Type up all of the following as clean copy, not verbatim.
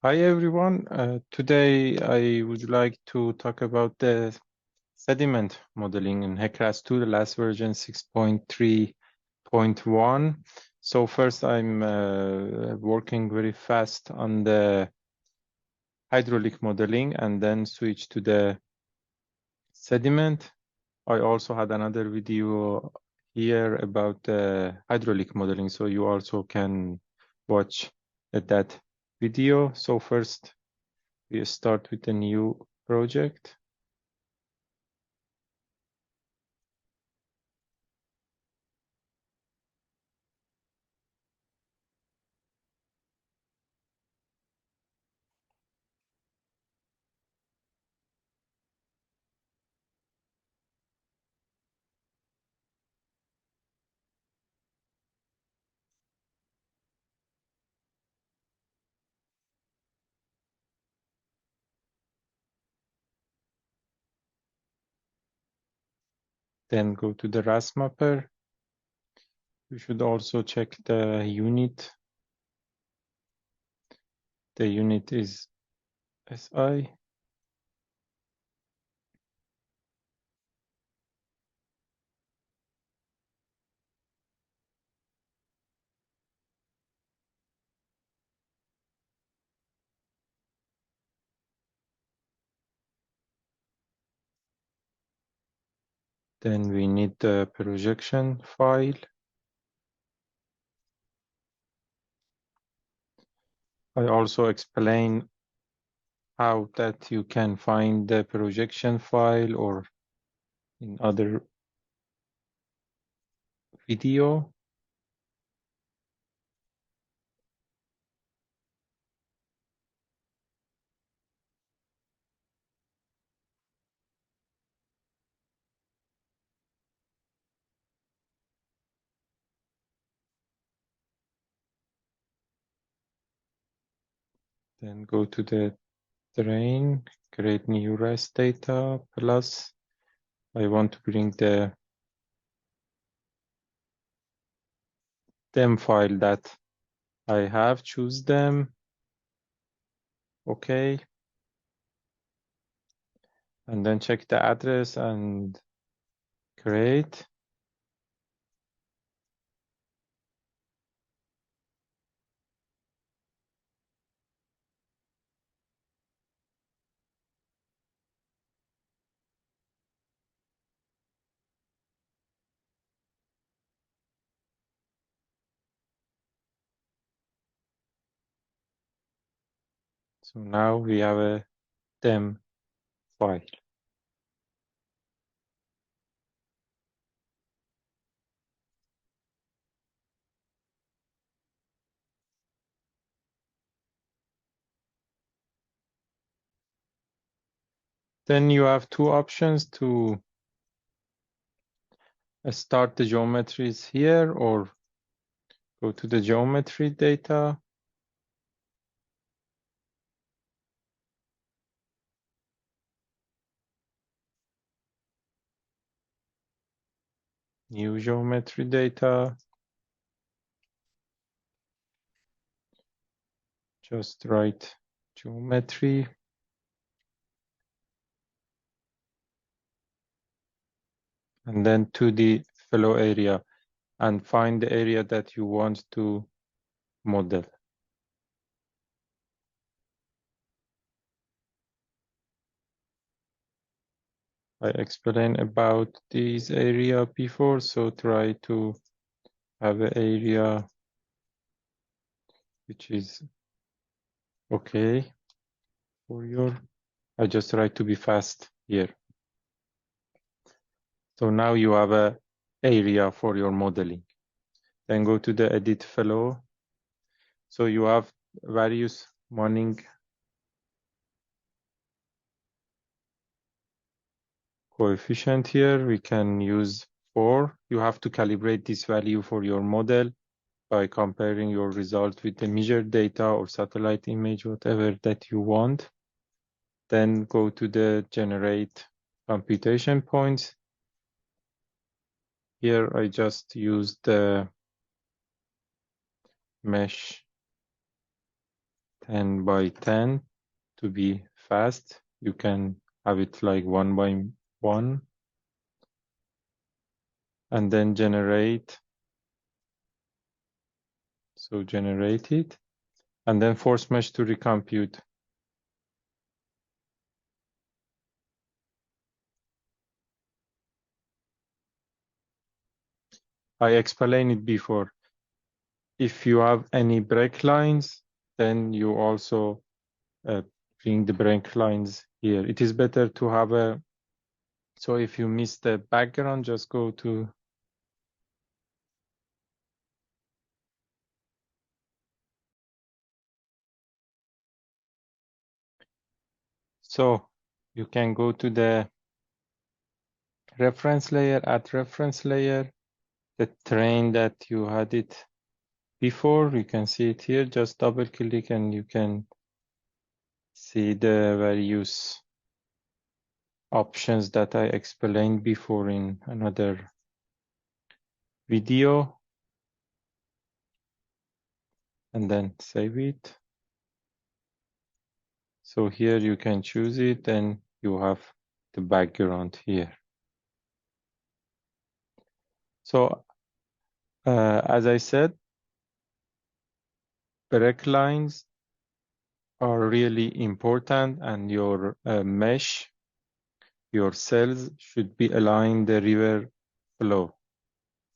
Hi everyone. Today I would like to talk about the sediment modeling in HecRas 2, the last version 6.3.1. So first I'm working very fast on the hydraulic modeling and then switch to the sediment. I also had another video here about the hydraulic modeling, so you also can watch that video. So first we start with a new project. Then go to the RAS mapper. You should also check the unit. The unit is SI. Then we need the projection file. I also explain how that you can find the projection file or in other video. Then go to the terrain, create new REST data, plus I want to bring the dem file that I have, choose them, okay. And then check the address and create. So now we have a dem file. Then you have two options to start the geometries here or go to the geometry data. New geometry data. Just write geometry. And then to the fellow area and find the area that you want to model. I explained about this area before, so try to have an area which is okay for your, I just try to be fast here. So now you have a area for your modeling. Then go to the edit fellow. So you have various Manning coefficient here. We can use 4. You have to calibrate this value for your model by comparing your result with the measured data or satellite image, whatever that you want. Then go to the generate computation points. Here I just use the mesh 10 by 10 to be fast. You can have it like 1 by 1 and then generate. So generate it and then force mesh to recompute. I explained it before. If you have any break lines, then you also bring the break lines here. It is better to have a, so if you miss the background, just go to, so you can go to the reference layer, add reference layer, the terrain that you had it before, you can see it here, just double click and you can see the various options that I explained before in another video, and then save it. So here you can choose it and you have the background here. So as I said, break lines are really important, and your mesh, your cells should be aligned the river flow.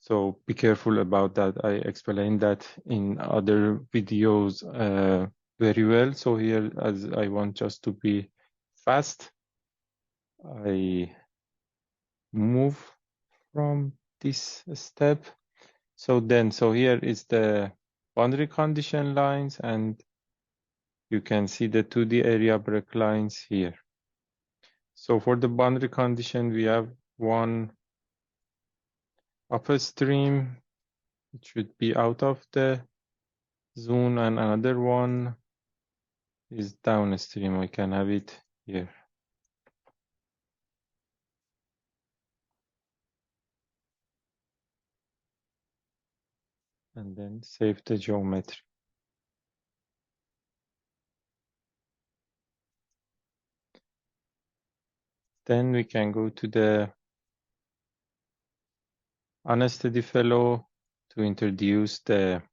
So be careful about that. I explained that in other videos very well. So here, as I want just to be fast, I move from this step. So here is the boundary condition lines, and you can see the 2D area break lines here. So for the boundary condition, we have one upstream, it should be out of the zone, and another one is downstream. I can have it here. And then save the geometry. Then we can go to the Unsteady fellow to introduce the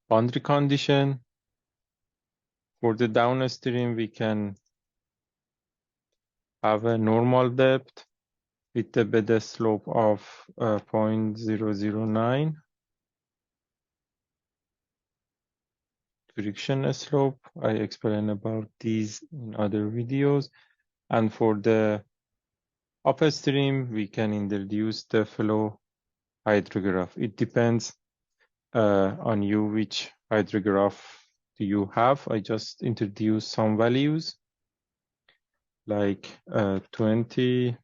boundary condition. For the downstream, we can have a normal depth with the bed slope of 0.009. Friction slope, I explained about these in other videos. And for the upstream, we can introduce the flow hydrograph. It depends on you which hydrograph do you have. I just introduced some values like 20,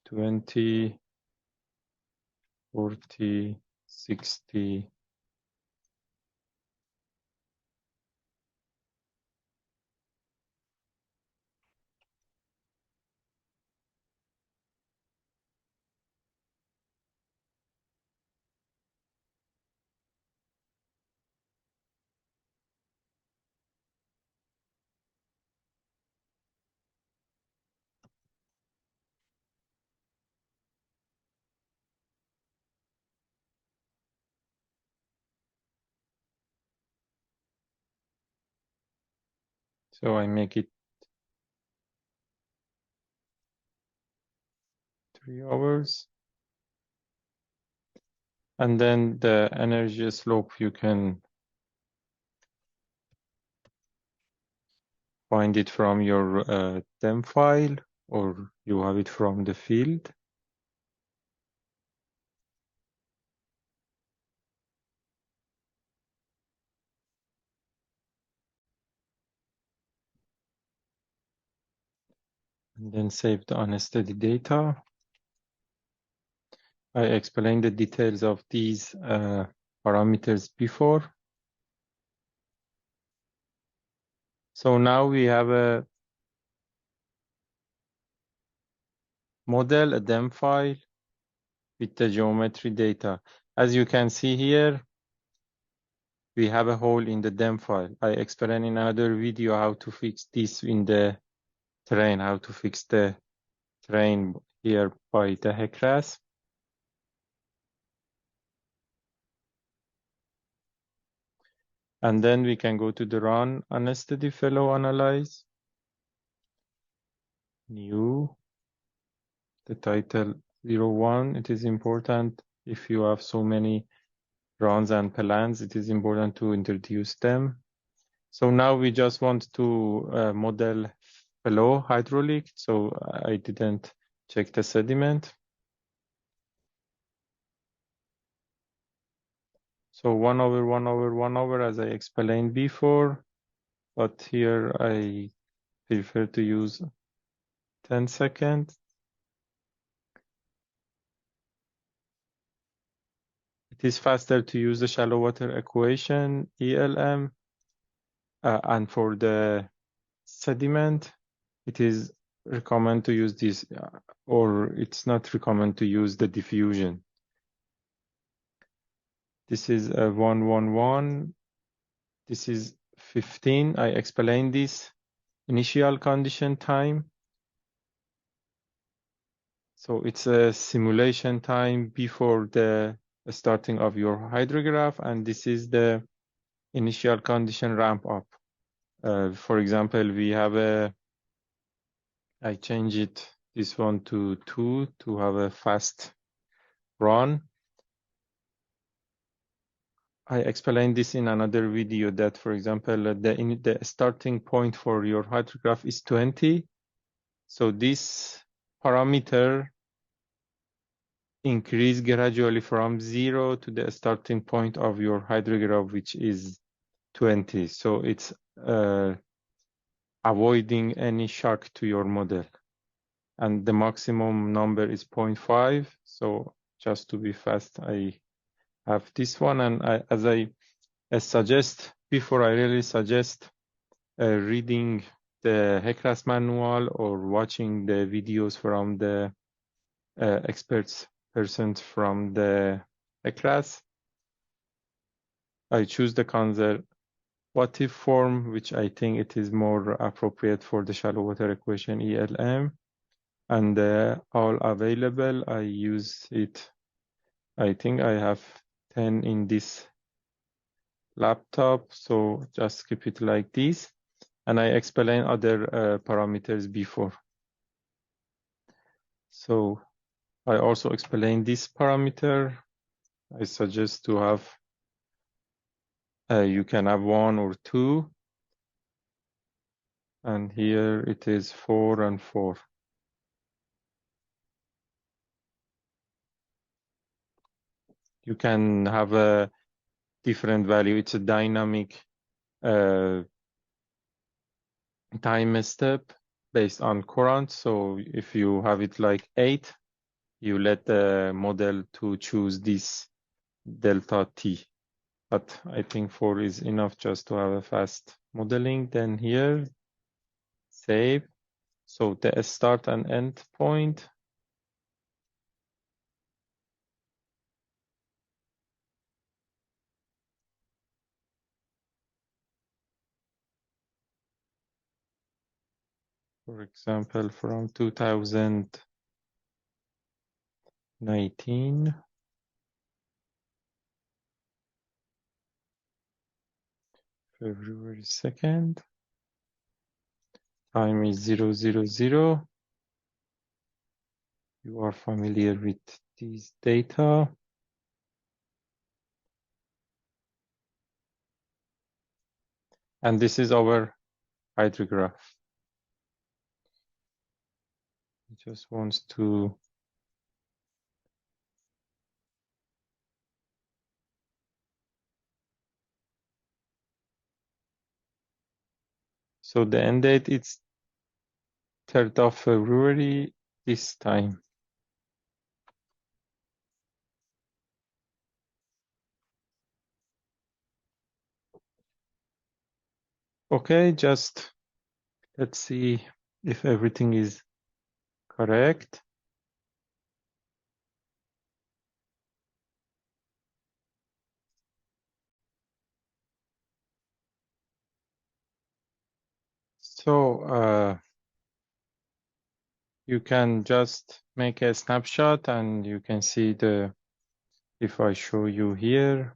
20, 40, 60. So I make it 3 hours. And then the energy slope, you can find it from your DEM file, or you have it from the field. And then save the unsteady data. I explained the details of these parameters before. So now we have a model, a DEM file with the geometry data. As you can see here, we have a hole in the DEM file. I explained in another video how to fix this in the terrain, how to fix the terrain here by the HecRas. And then we can go to the run Unsteady fellow analyze. New, the title 01. It is important if you have so many runs and plans, it is important to introduce them. So now we just want to model flow hydraulic. So I didn't check the sediment. So 1/1/1/1 as I explained before, but here I prefer to use 10 seconds. It is faster to use the shallow water equation, ELM, and for the sediment, it is recommend to use this, or it's not recommend to use the diffusion. This is a 1/1/1. This is 15. I explained this initial condition time. So it's a simulation time before the starting of your hydrograph, and this is the initial condition ramp up. For example, we have I change it, this one to 2 to have a fast run. I explained this in another video that, for example, the starting point for your hydrograph is 20. So this parameter increase gradually from 0 to the starting point of your hydrograph, which is 20. So it's avoiding any shock to your model. And the maximum number is 0.5. So just to be fast, I have this one. And as I suggest before, I really suggest reading the HecRas manual or watching the videos from the experts persons from the HecRas. I choose the conservative form, which I think it is more appropriate for the shallow water equation ELM. And all available, I use it. I think I have 10 in this laptop, so just keep it like this. And I explain other parameters before. So I also explained this parameter. I suggest to have, you can have 1 or 2. And here it is 4 and 4. You can have a different value. It's a dynamic time step based on current. So if you have it like 8, you let the model to choose this delta t. But I think 4 is enough just to have a fast modeling. Then here, save. So the start and end point. For example, from 2019. February 2nd. Time is 000. You are familiar with these data. And this is our hydrograph. It just wants to so the end date is 3rd of February this time. Okay, just let's see if everything is correct. So you can just make a snapshot and you can see if I show you here,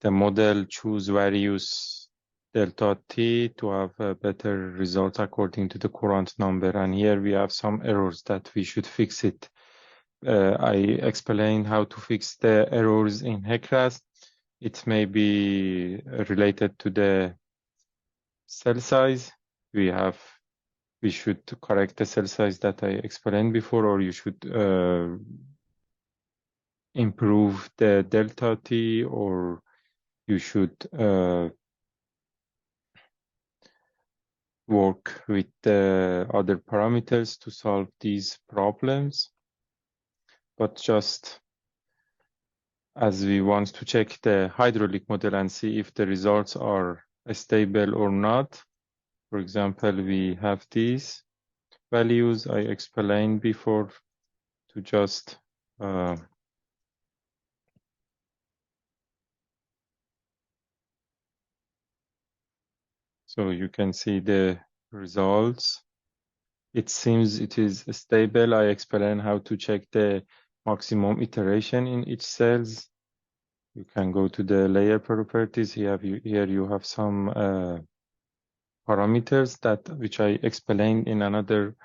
the model choose various delta t to have a better result according to the current number. And here we have some errors that we should fix it. I explained how to fix the errors in HecRas. It may be related to the cell size. We should correct the cell size that I explained before, or you should improve the delta t, or you should work with the other parameters to solve these problems. But just as we want to check the hydraulic model and see if the results are stable or not. For example, we have these values I explained before to just so you can see the results. It seems it is stable. I explained how to check the maximum iteration in each cells. You can go to the layer properties. Here you have some parameters which I explained in another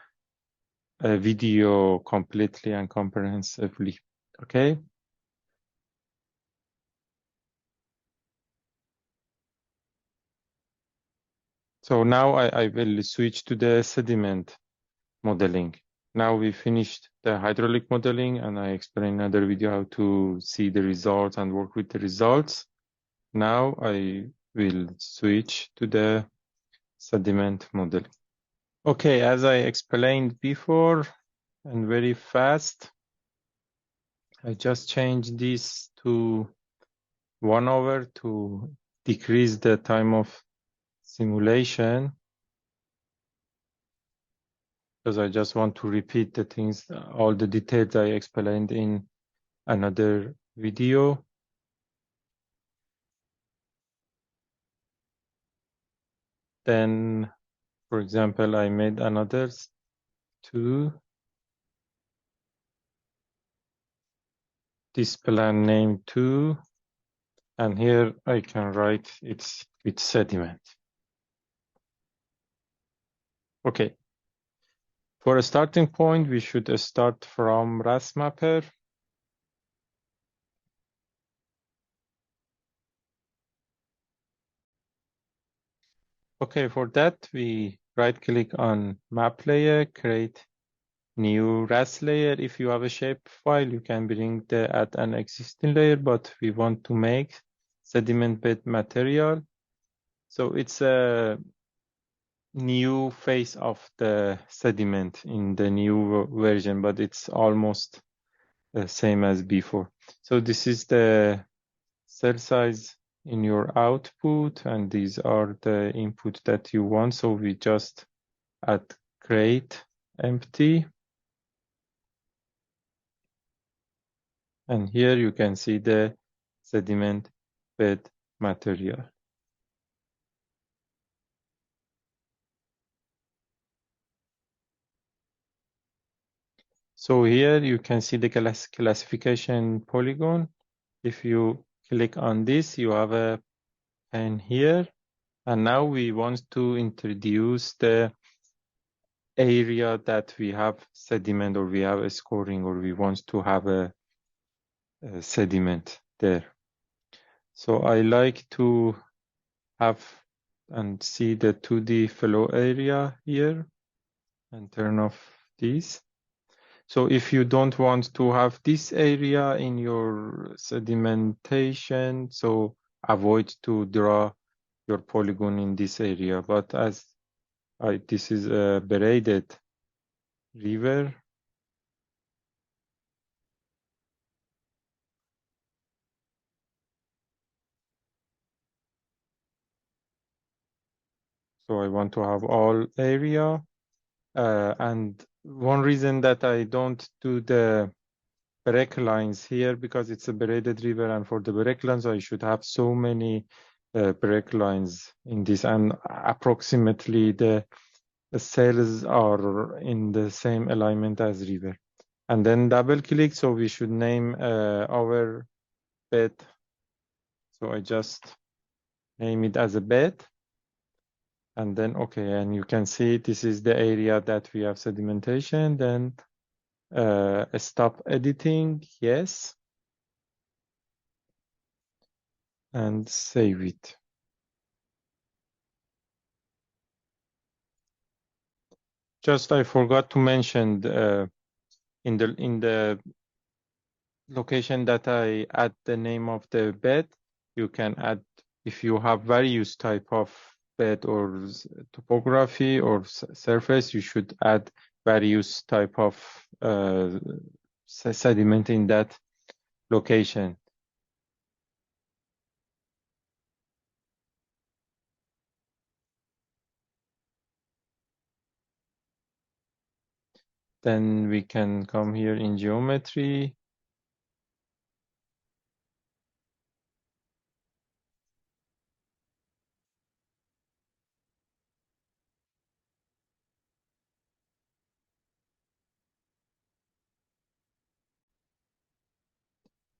video completely and comprehensively. Okay. So now I will switch to the sediment modeling. Now we finished the hydraulic modeling and I explained another video how to see the results and work with the results. Now I will switch to the sediment modeling. Okay, as I explained before and very fast, I just changed this to 1 hour to decrease the time of simulation, because I just want to repeat the things, all the details I explained in another video. Then, for example, I made another 2. This plan name 2. And here I can write it's with sediment. Okay. For a starting point, we should start from Ras mapper. Okay, for that, we right click on map layer, create new Ras layer. If you have a shape file, you can bring add an existing layer, but we want to make sediment bed material. So it's a new face of the sediment in the new version, but it's almost the same as before. So this is the cell size in your output, and these are the input that you want. So we just add create empty. And here you can see the sediment bed material. So here you can see the classification polygon. If you click on this, you have a pen here. And now we want to introduce the area that we have sediment, or we have a scoring, or we want to have a sediment there. So I like to have and see the 2D flow area here and turn off this. So if you don't want to have this area in your sedimentation, so avoid to draw your polygon in this area. But as this is a braided river, so I want to have all area. And one reason that I don't do the break lines here, because it's a braided river, and for the break lines I should have so many break lines in this, and approximately the cells are in the same alignment as river. And then double click, so we should name our bed. So I just name it as a bed. And then, okay, and you can see this is the area that we have sedimentation. Then stop editing, yes. And save it. Just I forgot to mention in the location that I add the name of the bed, you can add, if you have various type of bed or topography or surface, you should add various type of sediment in that location. Then we can come here in geometry.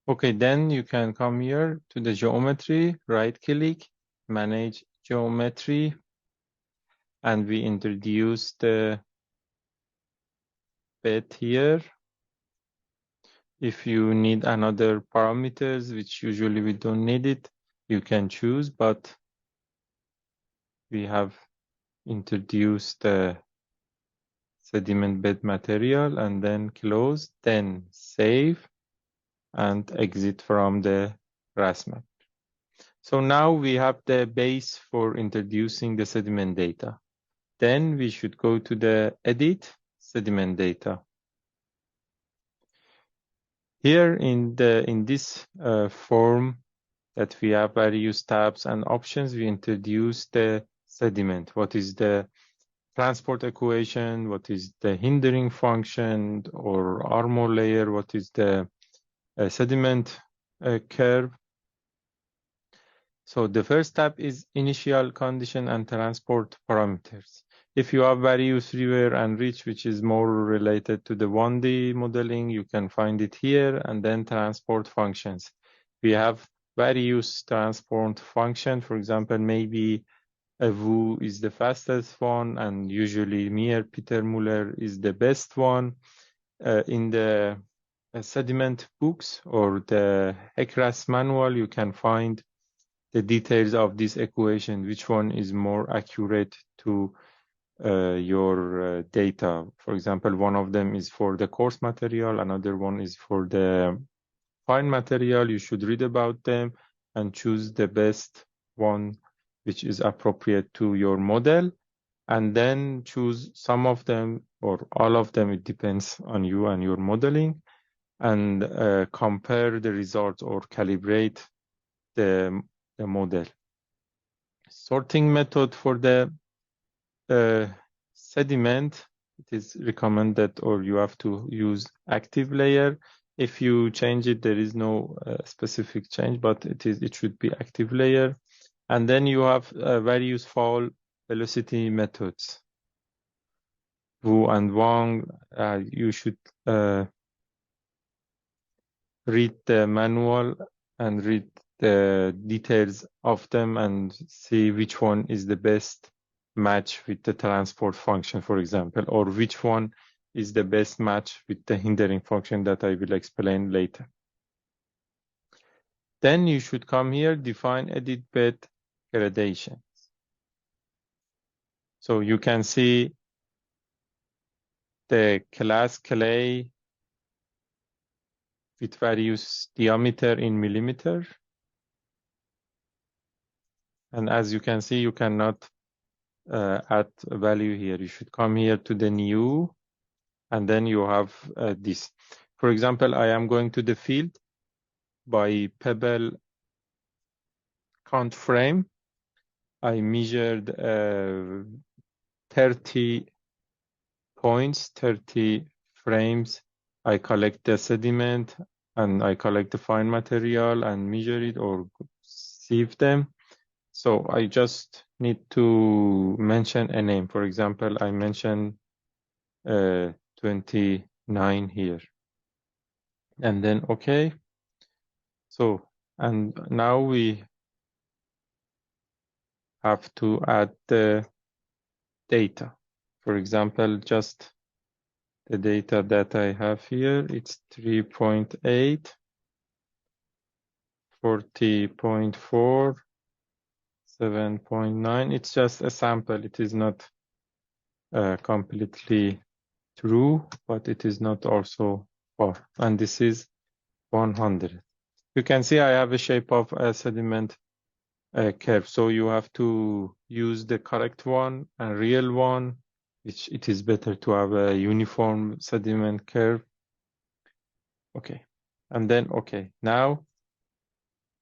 Okay, then you can come here to the geometry, right click, manage geometry, and we introduce the bed here. If you need another parameters, which usually we don't need it, you can choose, but we have introduced the sediment bed material and then close, then save and exit from the RAS map. So now we have the base for introducing the sediment data. Then we should go to the edit sediment data. Here in this form that we have various tabs and options, we introduce the sediment. What is the transport equation? What is the hindering function or armor layer? What is the sediment curve? So the first tab is initial condition and transport parameters. If you have various river and ridge, which is more related to the 1D modeling, you can find it here, and then transport functions. We have various transport function. For example, maybe a VU is the fastest one, and usually Peter-Muller is the best one. In the sediment books or the HecRas manual, you can find the details of this equation, which one is more accurate to your data. For example, one of them is for the coarse material, another one is for the fine material. You should read about them and choose the best one which is appropriate to your model, and then choose some of them or all of them. It depends on you and your modeling, and compare the results or calibrate the model. Sorting method for the sediment, it is recommended, or you have to use active layer. If you change it, there is no specific change, but it should be active layer. And then you have various fall velocity methods. Wu and Wang, you should read the manual and read the details of them and see which one is the best match with the transport function, for example, or which one is the best match with the hindering function that I will explain later. Then you should come here, define edit bed gradations. So you can see the class clay with various diameter in millimeter. And as you can see, you cannot add a value here. You should come here to the new, and then you have this. For example, I am going to the field by pebble count frame. I measured 30 points, 30 frames. I collect the sediment and I collect the fine material and measure it or sieve them. So I just need to mention a name. For example, I mention 29 here. And then OK. So, and now we have to add the data. For example, just the data that I have here, it's 3.8, 40.4, 7.9. It's just a sample. It is not completely true, but it is not also far. And this is 100. You can see I have a shape of a sediment curve. So you have to use the correct one and real one, which it is better to have a uniform sediment curve. Okay. And then, okay. Now,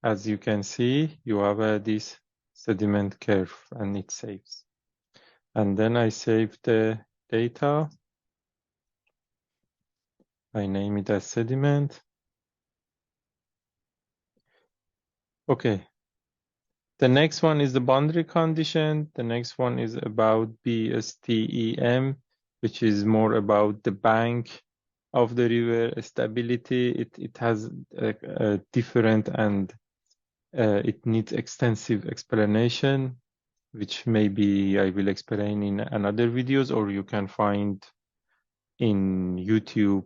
as you can see, you have this sediment curve and it saves. And then I save the data. I name it as sediment. Okay. The next one is the boundary condition. The next one is about BSTEM, which is more about the bank of the river stability. It has a different and it needs extensive explanation, which maybe I will explain in another videos, or you can find in YouTube.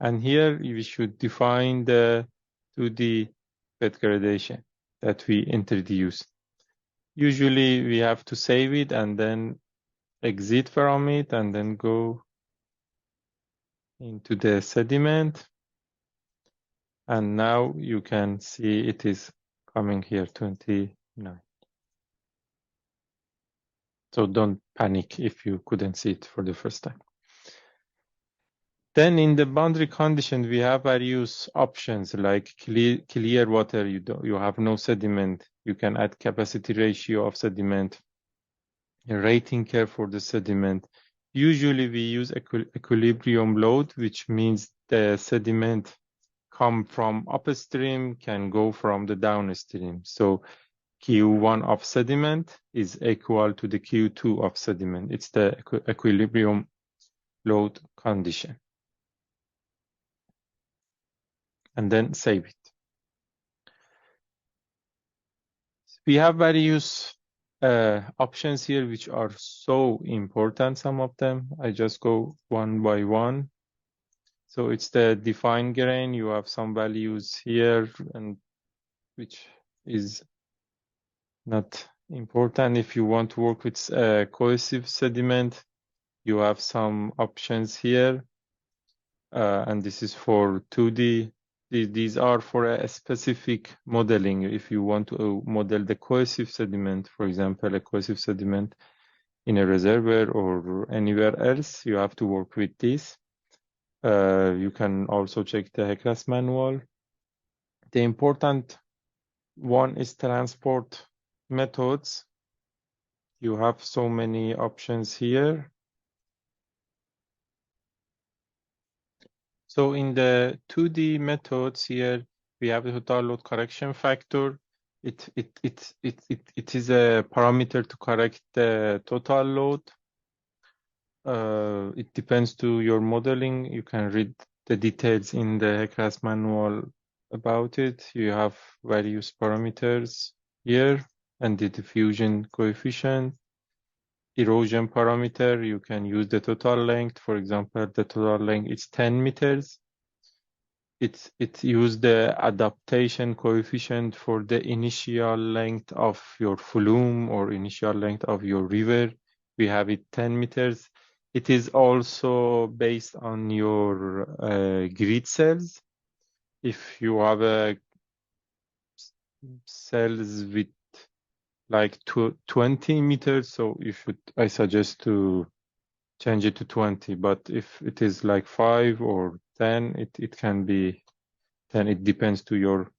And here we should define the 2D bed gradation that we introduced. Usually we have to save it and then exit from it and then go into the sediment. And now you can see it is coming here 29. So don't panic if you couldn't see it for the first time. Then in the boundary condition, we have various options like clear water. You have no sediment. You can add capacity ratio of sediment, a rating curve for the sediment. Usually we use equilibrium load, which means the sediment come from upstream, can go from the downstream. So Q1 of sediment is equal to the Q2 of sediment. It's the equilibrium load condition. And then save it. We have various options here, which are so important, some of them. I just go one by one. So it's the define grain. You have some values here, and which is not important. If you want to work with cohesive sediment, you have some options here. And this is for 2D. These are for a specific modeling. If you want to model the cohesive sediment, for example, a cohesive sediment in a reservoir or anywhere else, you have to work with this. You can also check the HecRas manual. The important one is transport methods. You have so many options here. So in the 2D methods here, we have the total load correction factor. It is a parameter to correct the total load. It depends to your modeling. You can read the details in the HecRas manual about it. You have various parameters here and the diffusion coefficient. Erosion parameter, you can use the total length. For example, the total length is 10 meters. It used the adaptation coefficient for the initial length of your flume or initial length of your river. We have it 10 meters. It is also based on your grid cells. If you have cells with like 20 meters, so I suggest to change it to 20. But if it is like 5 or 10, it can be 10. It depends to your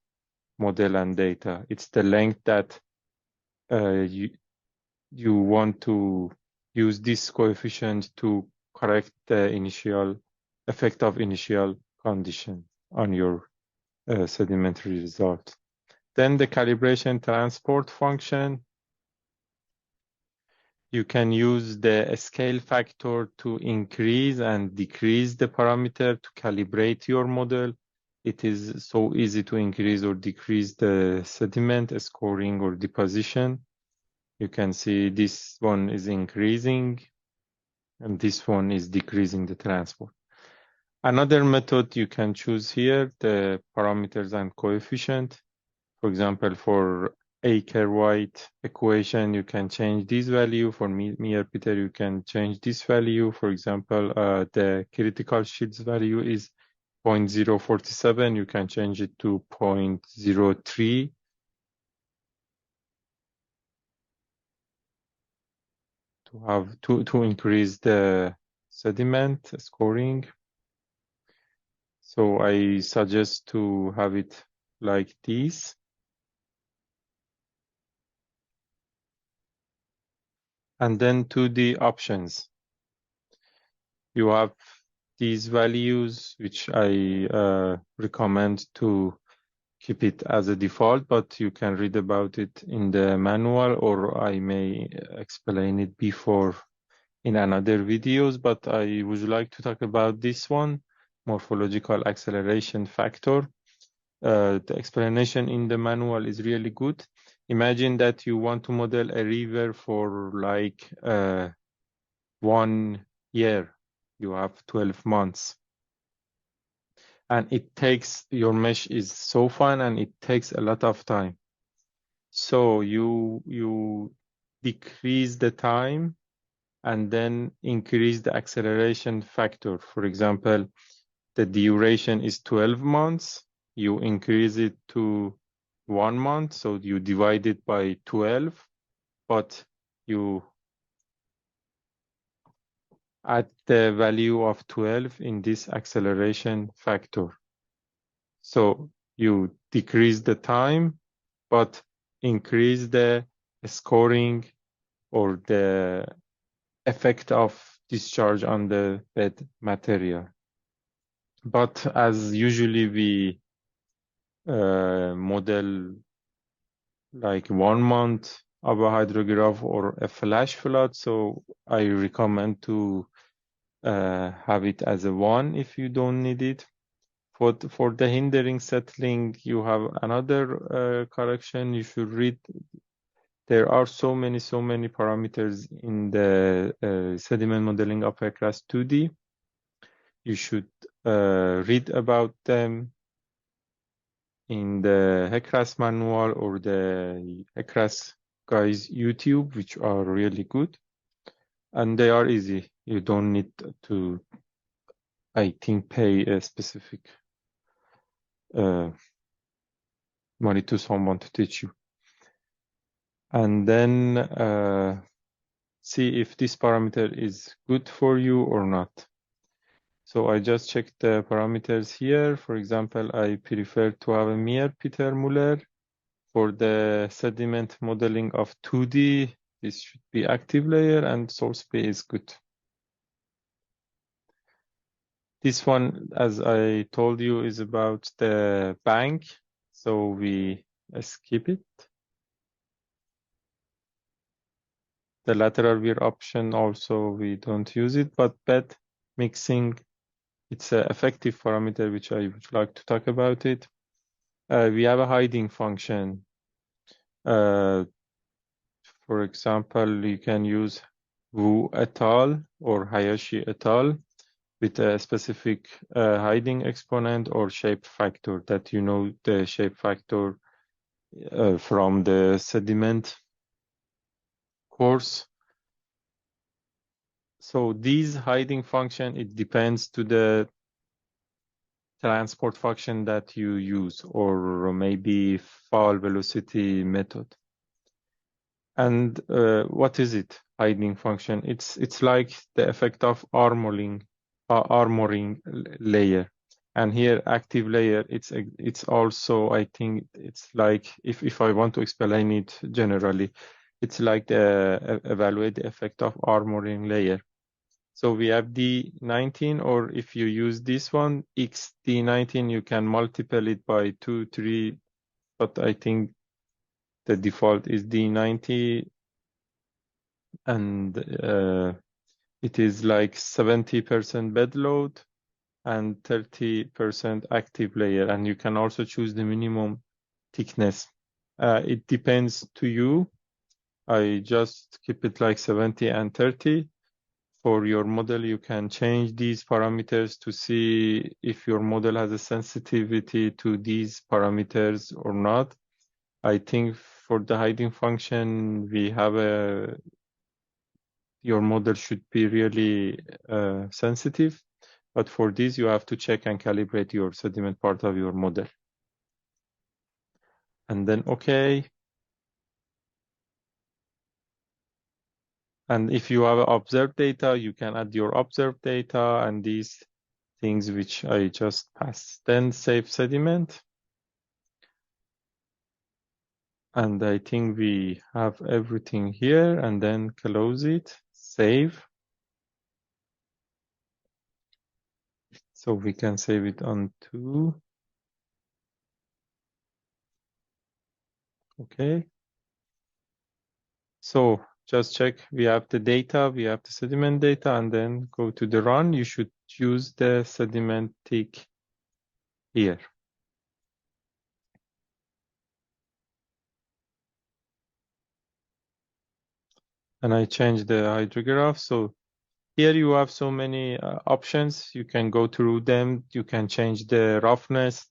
model and data. It's the length that you want to use this coefficient to correct the initial effect of initial condition on your sedimentary result. Then the calibration transport function. You can use the scale factor to increase and decrease the parameter to calibrate your model. It is so easy to increase or decrease the sediment scoring or deposition. You can see this one is increasing and this one is decreasing the transport. Another method you can choose here, the parameters and coefficient. For example, for Aker-White equation, you can change this value. For Meyer-Peter, you can change this value. For example, the critical shields value is 0.047. You can change it to 0.03. To increase the sediment scoring. So I suggest to have it like this. And then to the options. You have these values, which I recommend to keep it as a default, but you can read about it in the manual, or I may explain it before in another videos, but I would like to talk about this one, morphological acceleration factor. The explanation in the manual is really good. Imagine that you want to model a river for like 1 year. You have 12 months. And it takes, your mesh is so fine and it takes a lot of time. So you decrease the time and then increase the acceleration factor. For example, the duration is 12 months. You increase it to 1 month. So you divide it by 12, but you add the value of 12 in this acceleration factor. So you decrease the time, but increase the scoring or the effect of discharge on the bed material. But as usually we model like 1 month of a hydrograph or a flash flood, so I recommend to have it as a 1 if you don't need it. For the hindering settling, you have another correction you should read. There are so many parameters in the sediment modeling of HecRas 2D. You should read about them in the HecRas manual or the HecRas guys YouTube, which are really good. And they are easy. You don't need to, I think, pay a specific money to someone to teach you. And then see if this parameter is good for you or not. So I just checked the parameters here. For example, I prefer to have a Meyer-Peter Muller. For the sediment modeling of 2D, this should be active layer and source P is good. This one, as I told you, is about the bank. So we skip it. The lateral weir option also, we don't use it, but bed mixing, it's an effective parameter, which I would like to talk about it. We have a hiding function. For example, you can use Wu et al. Or Hayashi et al. With a specific hiding exponent or shape factor that you know the shape factor from the sediment course. So these hiding function, it depends to the transport function that you use, or maybe fall velocity method. And what is it? Hiding function. It's like the effect of armoring layer. And here active layer, it's also, I think it's like, if I want to explain it generally, it's like the evaluate the effect of armoring layer. So we have D19, or if you use this one, XD19, you can multiply it by 2, 3, but I think the default is D90, and it is like 70% bed load and 30% active layer, and you can also choose the minimum thickness. It depends to you. I just keep it like 70 and 30. For your model, you can change these parameters to see if your model has a sensitivity to these parameters or not. I think for the hiding function, we have your model should be really sensitive. But for this, you have to check and calibrate your sediment part of your model. And then, okay. And if you have observed data, you can add your observed data and these things which I just passed. Then save sediment. And I think we have everything here, and then close it, save. So we can save it on 2. Okay. So just check, we have the data, we have the sediment data, and then go to the run. You should use the sediment tick here. And I change the hydrograph. So here you have so many options. You can go through them. You can change the roughness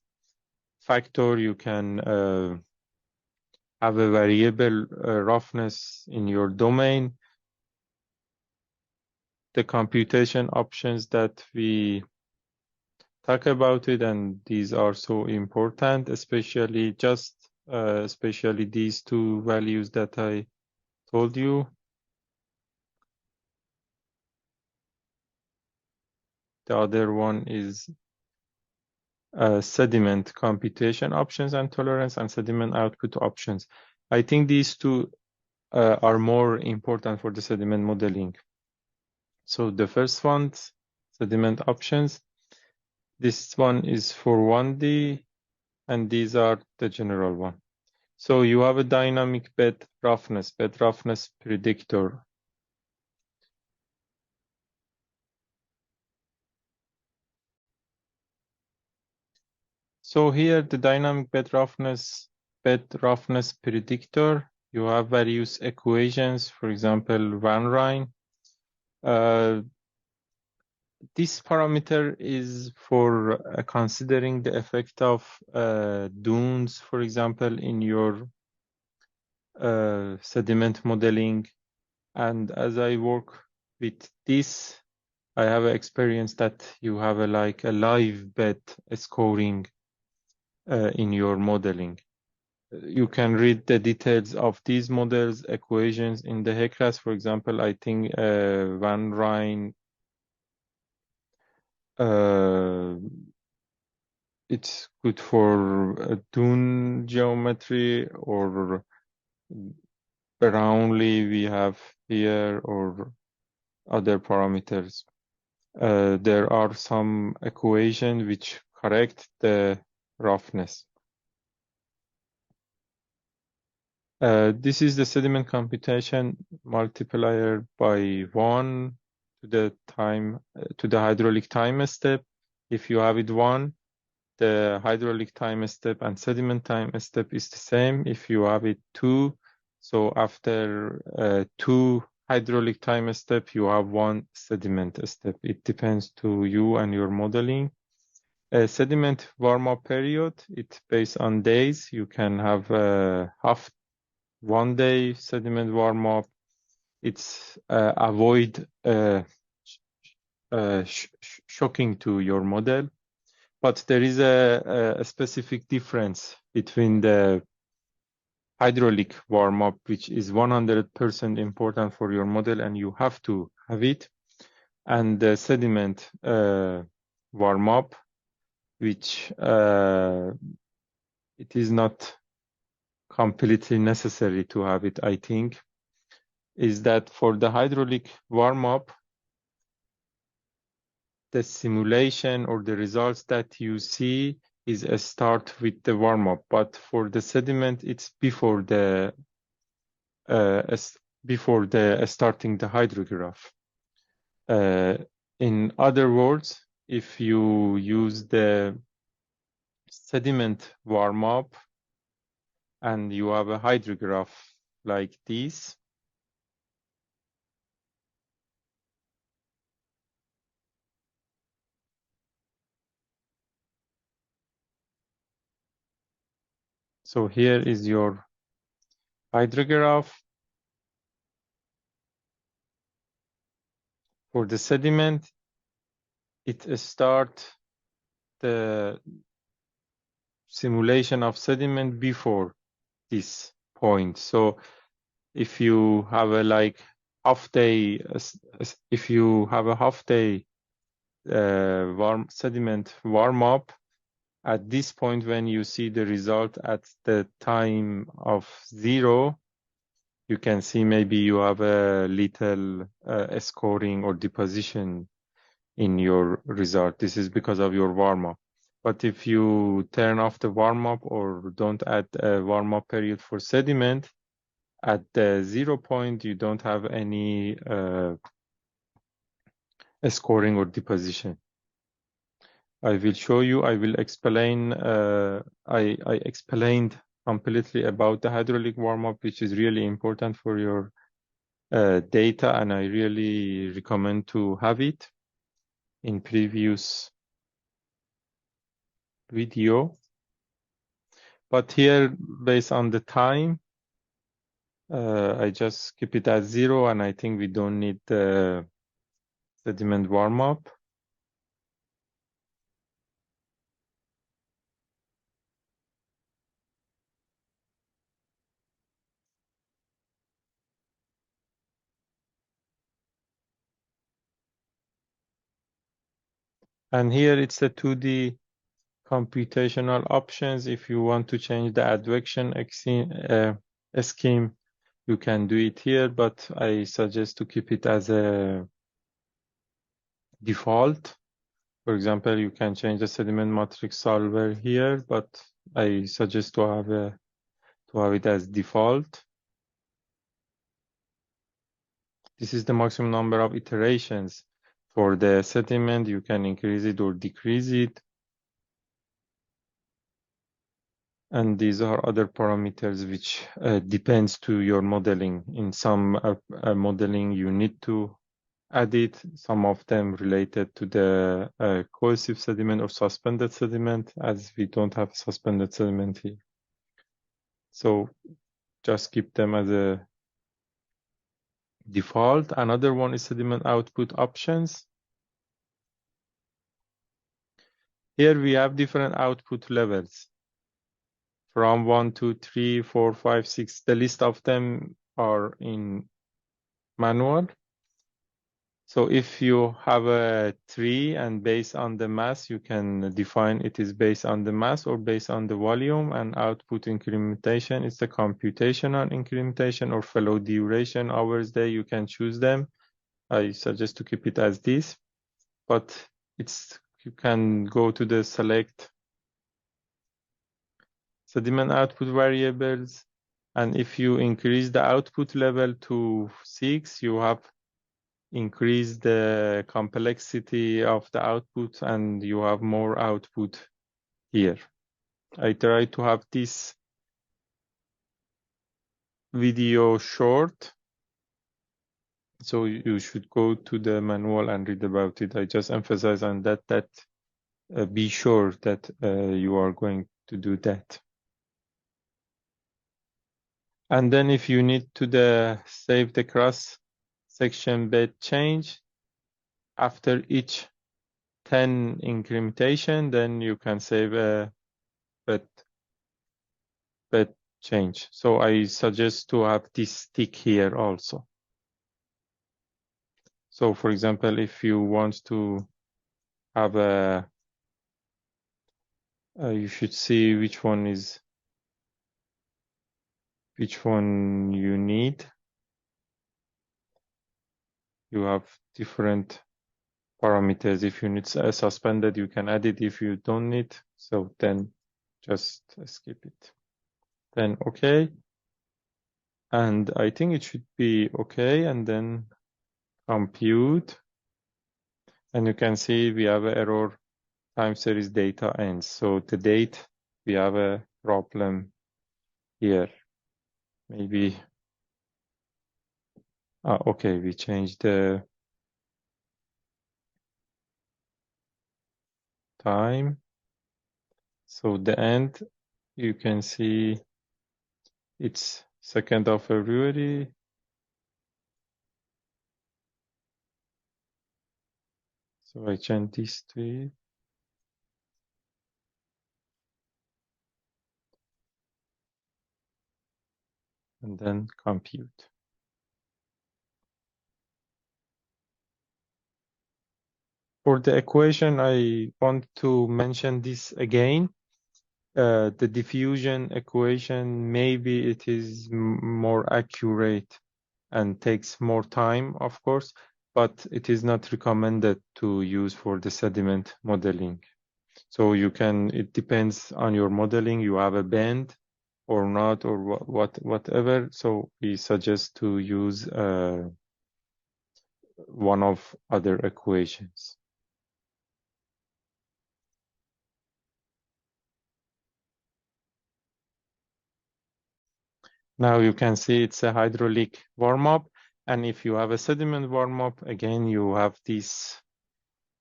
factor. You can have a variable roughness in your domain. The computation options that we talk about it, and these are so important, especially especially these two values that I told you. The other one is sediment computation options and tolerance, and sediment output options. I think these two are more important for the sediment modeling. So the first one, sediment options. This one is for 1D, and these are the general one. So you have a dynamic bed roughness predictor. So here the dynamic bed roughness predictor, you have various equations, for example, Van Ryn. This parameter is for considering the effect of dunes, for example, in your sediment modeling. And as I work with this, I have experience that you have a live bed scoring in your modeling. You can read the details of these models, equations in the HecRas. For example, I think Van Ryn, it's good for dune geometry, or Brownlee we have here, or other parameters. There are some equations which correct the roughness. This is the sediment computation multiplier by 1 to the time to the hydraulic time step. If you have it 1, the hydraulic time step and sediment time step is the same. If you have it 2, so after 2 hydraulic time step, you have 1 sediment step. It depends to you and your modeling. Sediment warm-up period, it's based on days. You can have half 1 day sediment warm-up. It's avoid shocking to your model. But there is a specific difference between the hydraulic warm-up, which is 100% important for your model, and you have to have it, and the sediment warm-up, which it is not completely necessary to have it, I think, is that for the hydraulic warm-up, the simulation or the results that you see is a start with the warm-up, but for the sediment, it's before the starting the hydrograph. In other words, if you use the sediment warm-up and you have a hydrograph like this, so here is your hydrograph. For the sediment, it start the simulation of sediment before this point. So if you have a like half day, if you have a half day sediment warm up, at this point when you see the result at the time of 0, you can see maybe you have a little scoring or deposition in your result. This is because of your warm-up. But if you turn off the warm-up or don't add a warm-up period for sediment, at the 0 point, you don't have any scoring or deposition. I will show you, I will explain, I explained completely about the hydraulic warm-up, which is really important for your data, and I really recommend to have it in previous video. But here, based on the time, I just keep it at 0, and I think we don't need the sediment warm-up. And here it's the 2D computational options. If you want to change the advection scheme, you can do it here, but I suggest to keep it as a default. For example, you can change the sediment matrix solver here, but I suggest to have it as default. This is the maximum number of iterations for the sediment. You can increase it or decrease it. And these are other parameters which depends to your modeling. In some modeling, you need to add it. Some of them related to the cohesive sediment or suspended sediment, as we don't have suspended sediment here. So just keep them as a default. Another one is sediment output options. Here we have different output levels from 1, 2, 3, 4, 5, 6. The list of them are in manual. So if you have a tree and based on the mass, you can define it is based on the mass or based on the volume, and output incrementation is the computational incrementation or fellow duration hours day. You can choose them. I suggest to keep it as this, but you can go to the select sediment output variables. And if you increase the output level to 6, you have increased the complexity of the output and you have more output here. I try to have this video short, so you should go to the manual and read about it. I just emphasize on that be sure that you are going to do that. And then if you need to save the cross section bed change after each 10 incrementation, then you can save a bed change. So I suggest to have this tick here also. So for example, if you want to have you should see which one you need. You have different parameters. If you need suspended, you can add it. If you don't need, so then just skip it. Then okay. And I think it should be okay. And then compute. And you can see we have an error time series data ends. So the date, we have a problem here. Maybe, okay, we changed the time. So the end, you can see it's 2nd of February. So I change this to it. And then compute. For the equation, I want to mention this again. The diffusion equation, maybe it is more accurate and takes more time, of course, but it is not recommended to use for the sediment modeling. So you can, it depends on your modeling, you have a band or not, or whatever. So we suggest to use one of other equations. Now you can see it's a hydraulic warm-up. And if you have a sediment warm-up, again, you have this,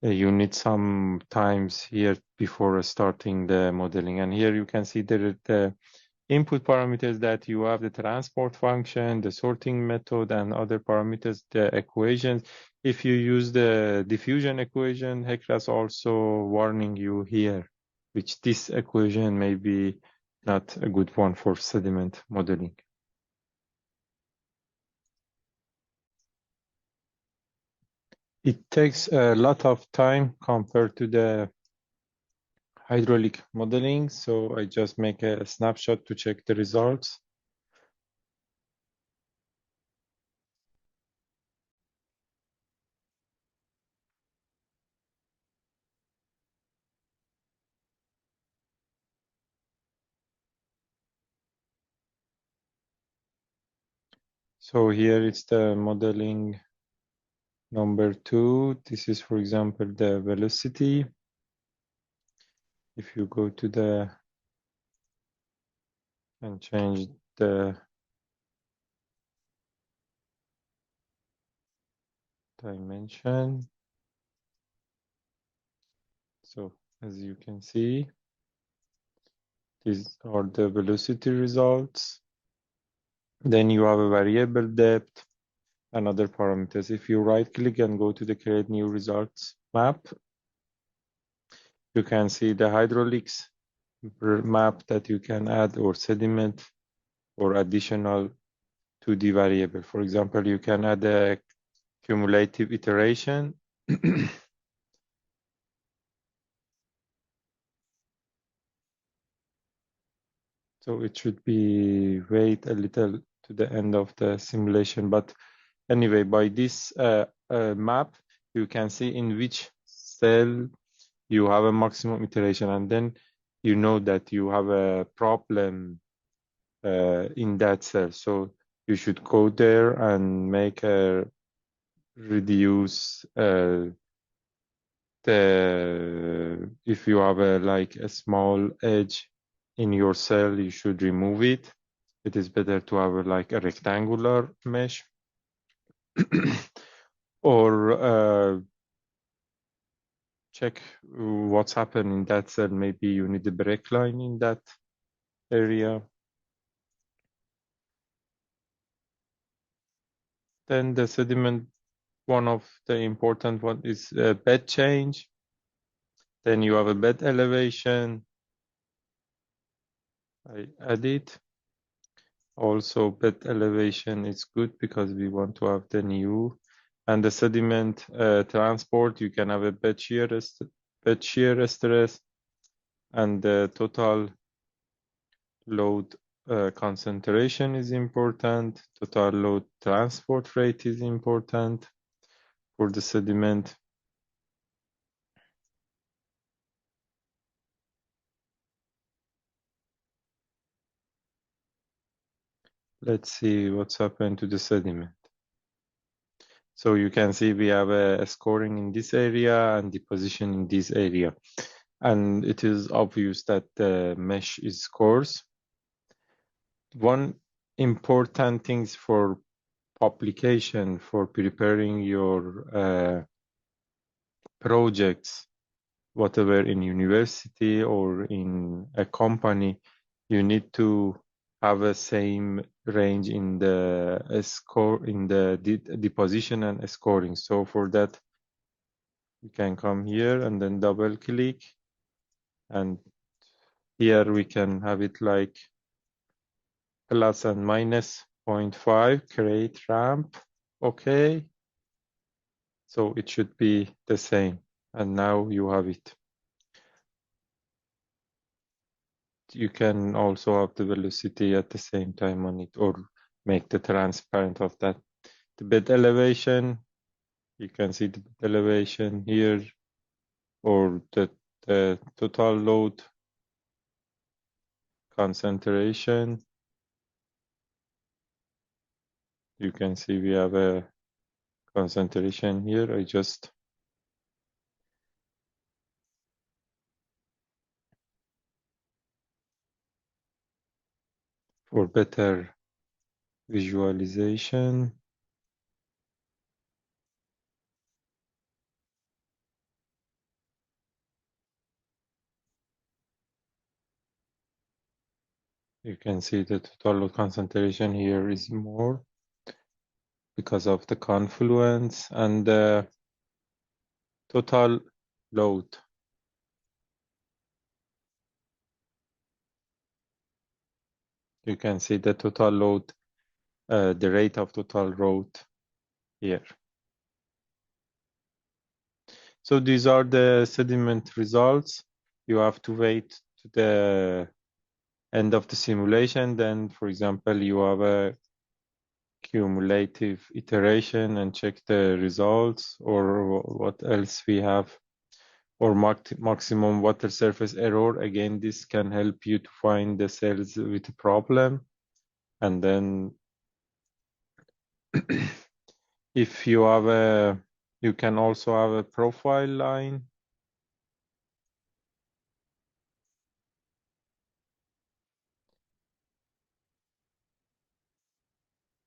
you need some times here before starting the modeling. And here you can see the input parameters that you have, the transport function, the sorting method, and other parameters, the equations. If you use the diffusion equation, HecRas also warning you here, which this equation may be not a good one for sediment modeling. It takes a lot of time compared to the hydraulic modeling, so I just make a snapshot to check the results. So here it's the modeling number 2. This is, for example, the velocity. If you go to the and change the dimension. So as you can see, these are the velocity results. Then you have a variable depth and other parameters. If you right click and go to the create new results map, you can see the hydraulics map that you can add, or sediment, or additional 2D variable. For example, you can add a cumulative iteration. So it should be wait a little to the end of the simulation. But anyway, by this map, you can see in which cell you have a maximum iteration, and then you know that you have a problem in that cell. So you should go there and make a reduce if you have like a small edge in your cell, you should remove it. It is better to have like a rectangular mesh or check what's happened in that cell. Maybe you need a break line in that area. Then the sediment, one of the important one is bed change. Then you have a bed elevation. I add it. Also, bed elevation is good because we want to have the new. And the sediment transport, you can have a bed shear stress, and the total load concentration is important. Total load transport rate is important for the sediment. Let's see what's happened to the sediment. So you can see we have a scoring in this area and deposition in this area. And it is obvious that the mesh is coarse. One important things for publication, for preparing your projects, whatever in university or in a company, you need to have a same range in the score, in the deposition and scoring. So for that, you can come here and then double click, and here we can have it like plus and minus 0.5, create ramp. Okay. So it should be the same. And now you have it. You can also have the velocity at the same time on it, or make the transparent of that. The bed elevation, you can see the bed elevation here, or the total load concentration. You can see we have a concentration here. I just for better visualization. You can see the total load concentration here is more because of the confluence, and the total load. You can see the total load, the rate of total load here. So these are the sediment results. You have to wait to the end of the simulation. Then, for example, you have a cumulative iteration and check the results, or what else we have, or maximum water surface error. Again, this can help you to find the cells with a problem. And then if you have you can also have a profile line.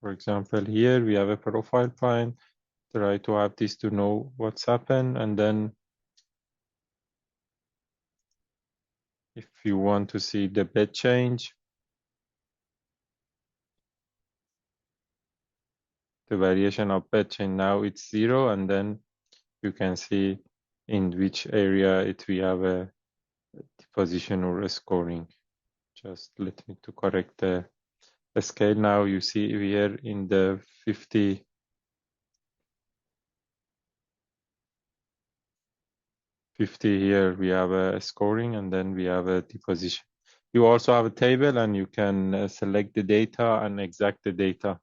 For example, here we have a profile line. Try to have this to know what's happened. And then if you want to see the bed change, the variation of bed change, now it's 0. And then you can see in which area we have a deposition or a scoring. Just let me to correct the scale. Now you see here in the 50 here we have a scoring, and then we have a deposition. You also have a table, and you can select the data and extract the data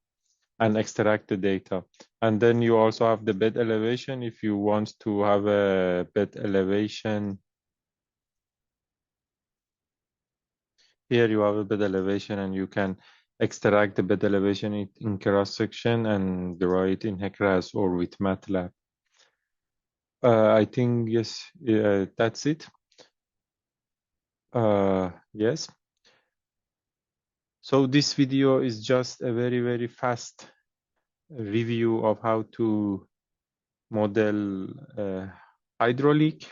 and extract the data. And then you also have the bed elevation. If you want to have a bed elevation, here you have a bed elevation, and you can extract the bed elevation in cross section and draw it in HecRas or with MATLAB. I think, yes, that's it. Yes. So this video is just a very, very fast review of how to model hydraulic.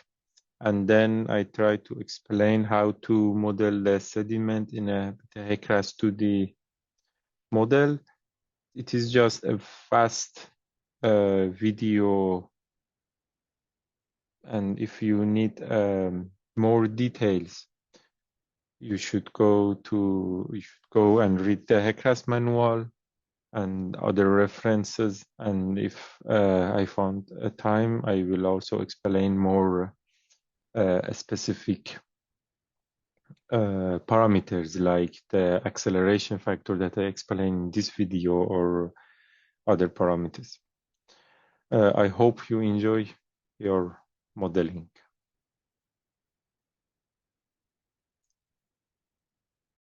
And then I try to explain how to model the sediment in the HecRas 2D model. It is just a fast video. And if you need more details, you should go and read the HecRas manual and other references. And if I found a time, I will also explain more specific parameters like the acceleration factor that I explained in this video, or other parameters. I hope you enjoy your modeling.